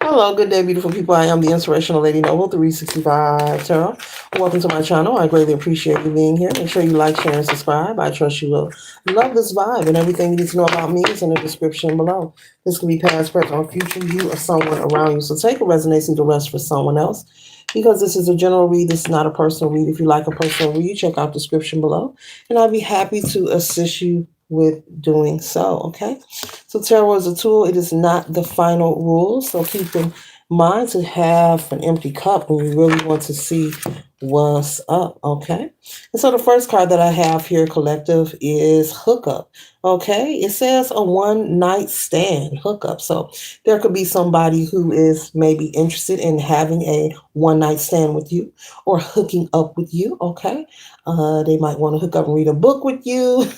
Hello, good day, beautiful people. I am the Inspirational Lady Noble 365 Tarot. Welcome to my channel. I greatly appreciate you being here. Make sure you like, share, and subscribe. I trust you will love this vibe, and everything you need to know about me is in the description below. This can be past, present, or future you or someone around you. So take a resonates and the rest for someone else. Because this is a general read, this is not a personal read. If you like a personal read, check out the description below, and I'll be happy to assist you with doing so. Okay. So tarot is a tool. It is not the final rule. So keep in mind to have an empty cup when you really want to see what's up. Okay. And so the first card that I have here, collective, is hookup. Okay. It says a one night stand hookup. So there could be somebody who is maybe interested in having a one night stand with you or hooking up with you. Okay. They might want to hook up and read a book with you.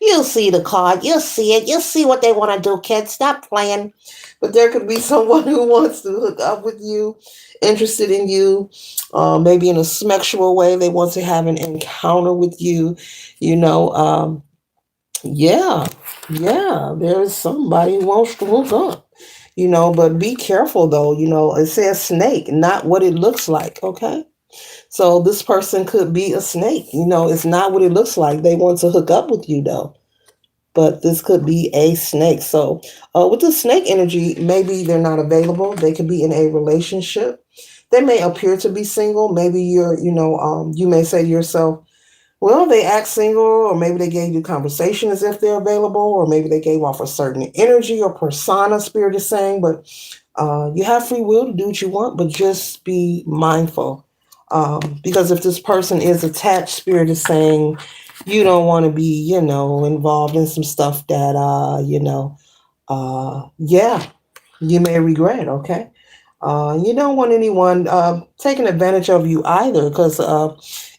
You'll see the card. You'll see it. You'll see what they want to do, kids. Stop playing. But there could be someone who wants to hook up with you, interested in you, maybe in a sexual way. They want to have an encounter with you. You know, yeah, yeah, there's somebody who wants to hook up. But be careful though. It says snake, not what it looks like. Okay. So this person could be a snake. It's not what it looks like. They want to hook up with you though. But this could be a snake. So with the snake energy, maybe they're not available. They could be in a relationship. They may appear to be single. Maybe you may say to yourself, well, they act single, or maybe they gave you conversation as if they're available, or maybe they gave off a certain energy or persona, spirit is saying, but you have free will to do what you want, but just be mindful. Because if this person is attached, spirit is saying you don't want to be, involved in some stuff that, yeah, you may regret, okay? You don't want anyone taking advantage of you either because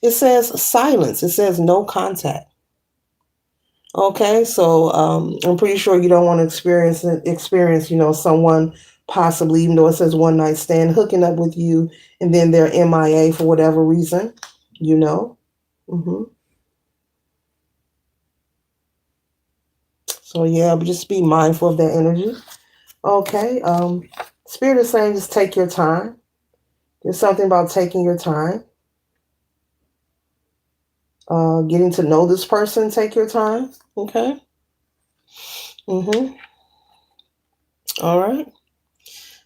it says silence. It says no contact. Okay, so I'm pretty sure you don't want to experience, someone possibly, even though it says one night stand, hooking up with you, and then they're MIA for whatever reason, you know. hmm So yeah, but just be mindful of that energy. Okay, Spirit is saying just take your time. There's something about taking your time. Getting to know this person, take your time. Okay. Mm-hmm. All right.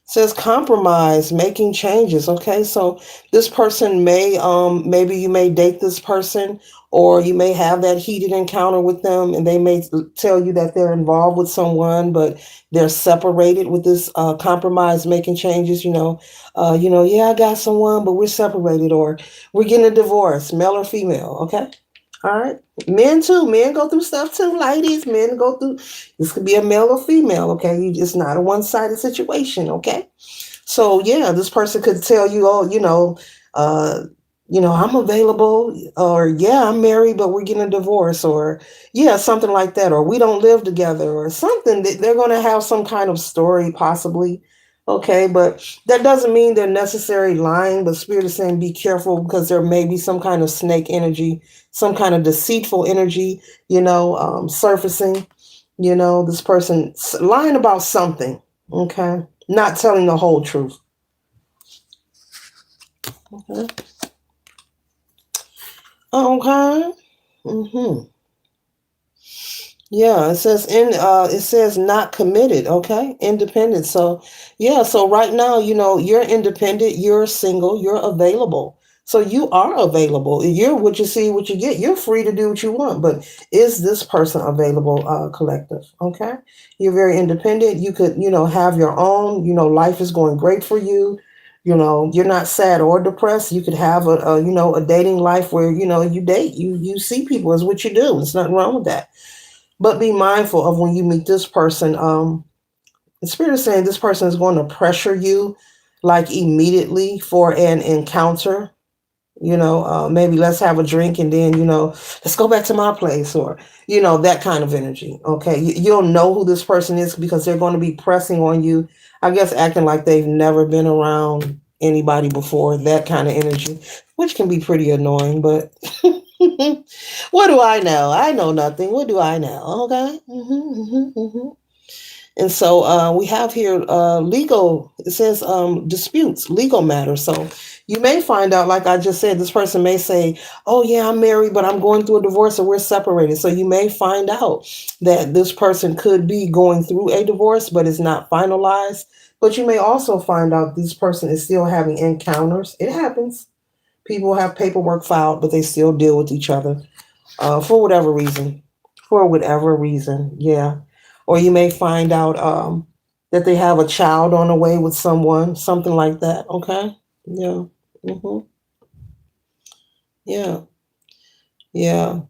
Says compromise, making changes. Okay, so this person may maybe you may date this person, or you may have that heated encounter with them, and they may tell you that they're involved with someone, but they're separated with this compromise, making changes. Yeah, I got someone, but we're separated, or we're getting a divorce, male or female. Okay. All right. Men too. Men go through stuff too, ladies. Men go through, this could be a male or female, okay? It's not a one-sided situation, okay? So yeah, this person could tell you, oh, uh, I'm available, or yeah, I'm married, but we're getting a divorce, or yeah, something like that, or we don't live together, or something. That they're gonna have some kind of story, possibly. Okay, but that doesn't mean they're necessarily lying. But spirit is saying be careful because there may be some kind of snake energy, some kind of deceitful energy, surfacing. This person lying about something. Okay, not telling the whole truth. Okay. Okay. Mm-hmm. Yeah, it says not committed, okay? Independent. So, yeah, so right now, you're independent, you're single, you're available. So you are available. You're what you see, what you get. You're free to do what you want, but is this person available, collective? Okay? You're very independent. You could, have your own, life is going great for you. You're not sad or depressed. You could have a dating life where, you date, you see people is what you do. There's nothing wrong with that, but be mindful of when you meet this person. The spirit is saying this person is going to pressure you like immediately for an encounter. Maybe let's have a drink and then, let's go back to my place, or, that kind of energy. Okay. You'll know who this person is because they're going to be pressing on you, I guess, acting like they've never been around anybody before, that kind of energy, which can be pretty annoying, but what do I know? I know nothing. What do I know? Okay. And so we have here legal, it says disputes, legal matters. So you may find out, like I just said, this person may say, oh, yeah, I'm married, but I'm going through a divorce or we're separated. So you may find out that this person could be going through a divorce, but it's not finalized. But you may also find out this person is still having encounters. It happens. People have paperwork filed, but they still deal with each other for whatever reason. For whatever reason, yeah. Or you may find out that they have a child on the way with someone, something like that. Okay, yeah, hmm, yeah, yeah.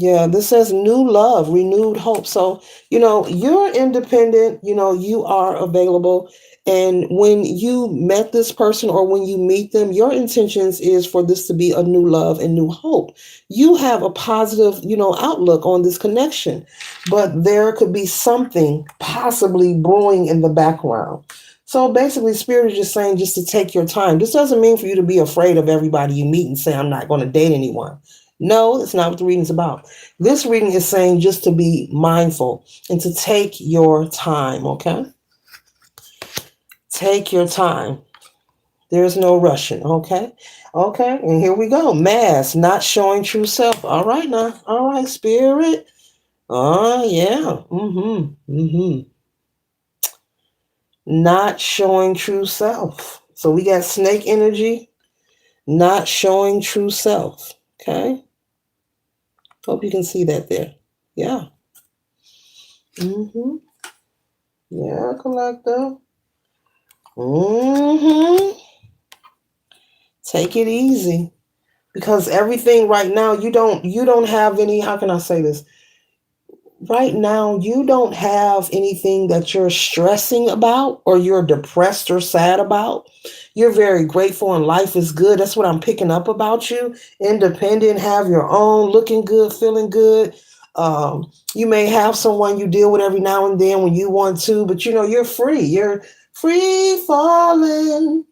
Yeah, this says new love, renewed hope. So, you're independent, you are available. And when you met this person or when you meet them, your intentions is for this to be a new love and new hope. You have a positive, outlook on this connection, but there could be something possibly brewing in the background. So basically, Spirit is just saying just to take your time. This doesn't mean for you to be afraid of everybody you meet and say, I'm not going to date anyone. No, that's not what the reading's about. This reading is saying just to be mindful and to take your time, okay? Take your time. There's no rushing, okay? Okay, and here we go. Mask, not showing true self. All right now. All right, Spirit. Oh, yeah. Not showing true self. So we got snake energy, not showing true self, okay? Hope you can see that there. Yeah. Mm-hmm. Yeah, collector. Mm-hmm. Take it easy. Because everything right now, you don't have any, how can I say this? Right now, you don't have anything that you're stressing about or you're depressed or sad about. You're very grateful and life is good. That's what I'm picking up about you. Independent, have your own, looking good, feeling good. You may have someone you deal with every now and then when you want to, but you're free. You're free falling.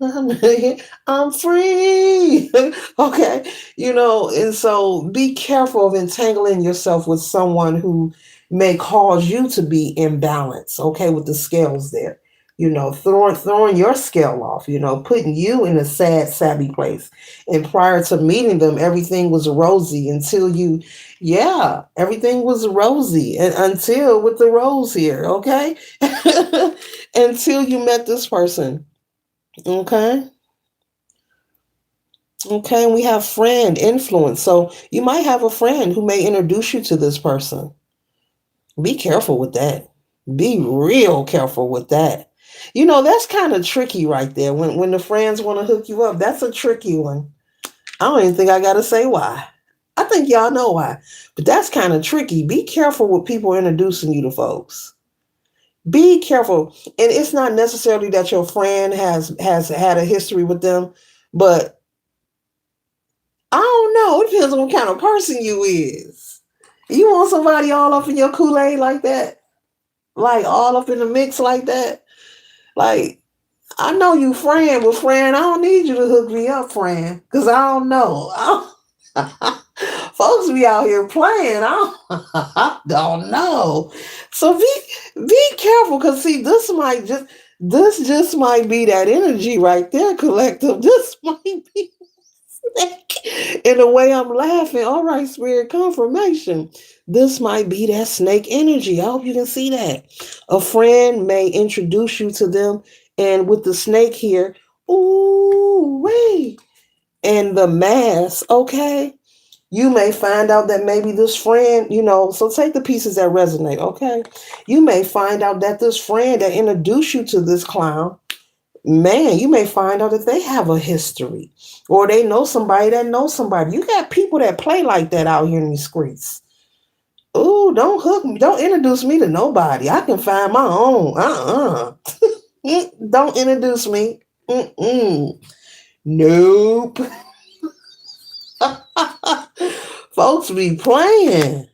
I'm free. Okay. And so be careful of entangling yourself with someone who may cause you to be imbalanced, okay, with the scales there. Throwing your scale off, putting you in a sad, sappy place. And prior to meeting them, everything was rosy until yeah, everything was rosy and until with the rose here, okay? Until you met this person, okay? Okay, and we have friend influence. So you might have a friend who may introduce you to this person. Be careful with that. Be real careful with that. That's kind of tricky right there. When the friends want to hook you up, that's a tricky one. I don't even think I got to say why. I think y'all know why. But that's kind of tricky. Be careful with people introducing you to folks. Be careful. And it's not necessarily that your friend has had a history with them, but I don't know. It depends on what kind of person you is. You want somebody all up in your Kool-Aid like that? Like all up in the mix like that? Like, I know you friend, but friend, I don't need you to hook me up, friend, because I don't know. Folks be out here playing. I don't know. So be careful, because see, this just might be that energy right there, collective. This might be in a way I'm laughing. All right, spirit confirmation. This might be that snake energy. I hope you can see that. A friend may introduce you to them, and with the snake here, ooh, wait, and the mask, okay, you may find out that maybe this friend, so take the pieces that resonate, okay? You may find out that this friend that introduced you to this clown, man, you may find out that they have a history or they know somebody that knows somebody. You got people that play like that out here in these streets. Oh, don't hook me. Don't introduce me to nobody. I can find my own. Don't introduce me. Mm-mm. Nope. Folks be playing.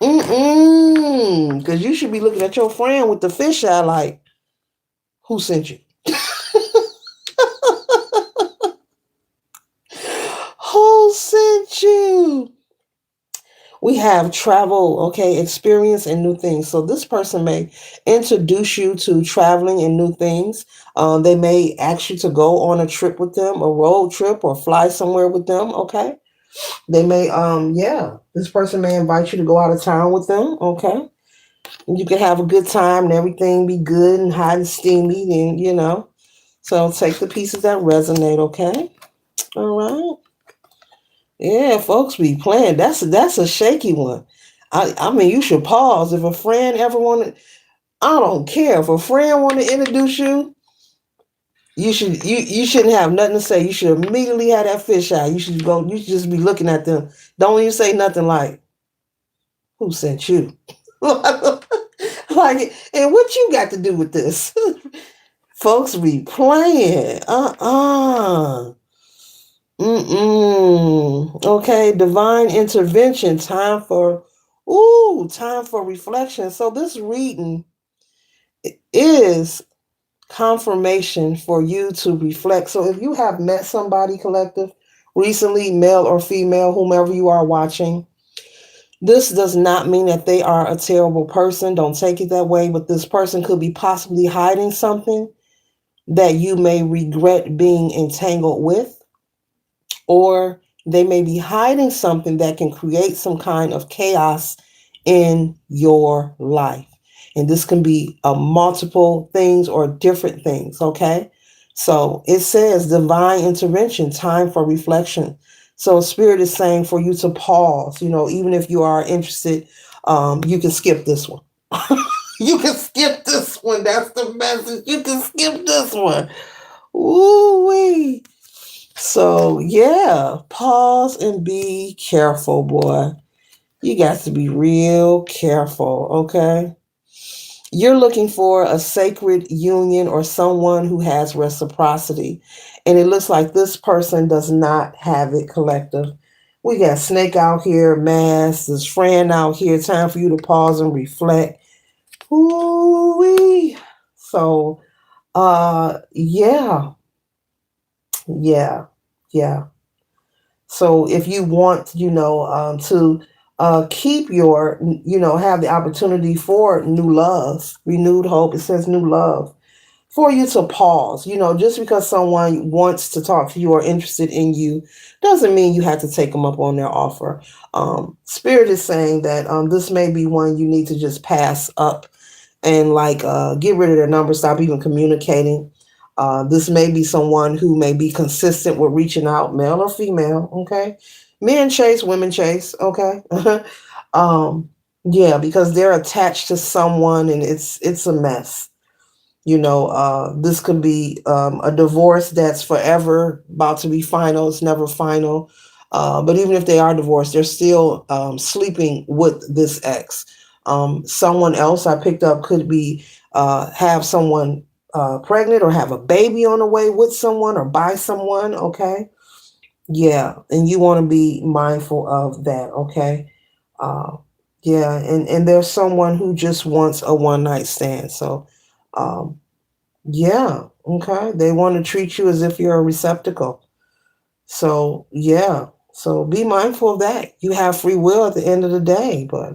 Mm-mm. Because you should be looking at your friend with the fish eye like, who sent you? Who sent you? We have travel, okay, experience and new things. So this person may introduce you to traveling and new things. They may ask you to go on a trip with them, a road trip, or fly somewhere with them. Okay. They may, yeah, this person may invite you to go out of town with them. Okay. You can have a good time and everything be good and hot and steamy, and So take the pieces that resonate. Okay. All right. Yeah, folks be playing. That's a shaky one. I mean, you should pause if a friend ever wanted. I don't care if a friend want to introduce you. You shouldn't have nothing to say. You should immediately have that fish eye. You should go. You should just be looking at them. Don't even say nothing like, "Who sent you?" Like, and what you got to do with this? Folks be playing. Mm-mm. Okay, divine intervention. Time for reflection. So this reading is confirmation for you to reflect. So if you have met somebody, collective, recently, male or female, whomever you are watching, this does not mean that they are a terrible person. Don't take it that way, but this person could be possibly hiding something that you may regret being entangled with, or they may be hiding something that can create some kind of chaos in your life. And this can be multiple things or different things, okay? So it says divine intervention, time for reflection. So Spirit is saying for you to pause, even if you are interested, you can skip this one. You can skip this one. That's the message. You can skip this one. Ooh wee. So yeah, pause and be careful, boy. You got to be real careful, okay? You're looking for a sacred union or someone who has reciprocity. And it looks like this person does not have it, collective. We got Snake out here, Mass, this friend out here. Time for you to pause and reflect. Ooh-wee. So, yeah, yeah, yeah. So if you want, to keep have the opportunity for new love, renewed hope, it says new love, for you to pause. Just because someone wants to talk to you or interested in you doesn't mean you have to take them up on their offer. Spirit is saying that this may be one you need to just pass up and get rid of their number, stop even communicating. This may be someone who may be consistent with reaching out, male or female. Okay, men chase, women chase. Okay, um, yeah, because they're attached to someone, and it's a mess. This could be a divorce that's forever about to be final. It's never final. But even if they are divorced, they're still sleeping with this ex. Someone else I picked up could be have someone pregnant or have a baby on the way with someone or by someone. Okay. Yeah. And you want to be mindful of that. Okay. Uh, yeah. And there's someone who just wants a one night stand. So, um, yeah, okay. They want to treat you as if you're a receptacle. So, yeah. So be mindful of that. You have free will at the end of the day, but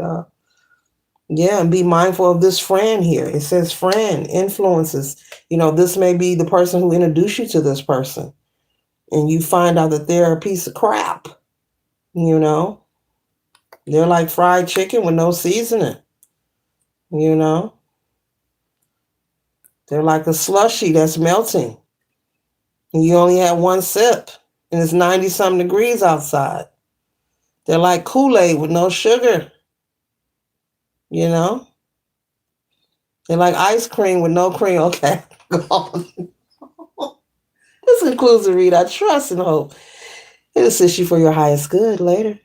yeah, and be mindful of this friend here. It says friend influences. This may be the person who introduced you to this person, and you find out that they're a piece of crap. You know, they're like fried chicken with no seasoning. You know, they're like a slushy that's melting, and you only have one sip, and it's 90 something degrees outside. They're like Kool-Aid with no sugar, you know? They're like ice cream with no cream. Okay. This concludes the read. I trust and hope it assists you for your highest good. Later.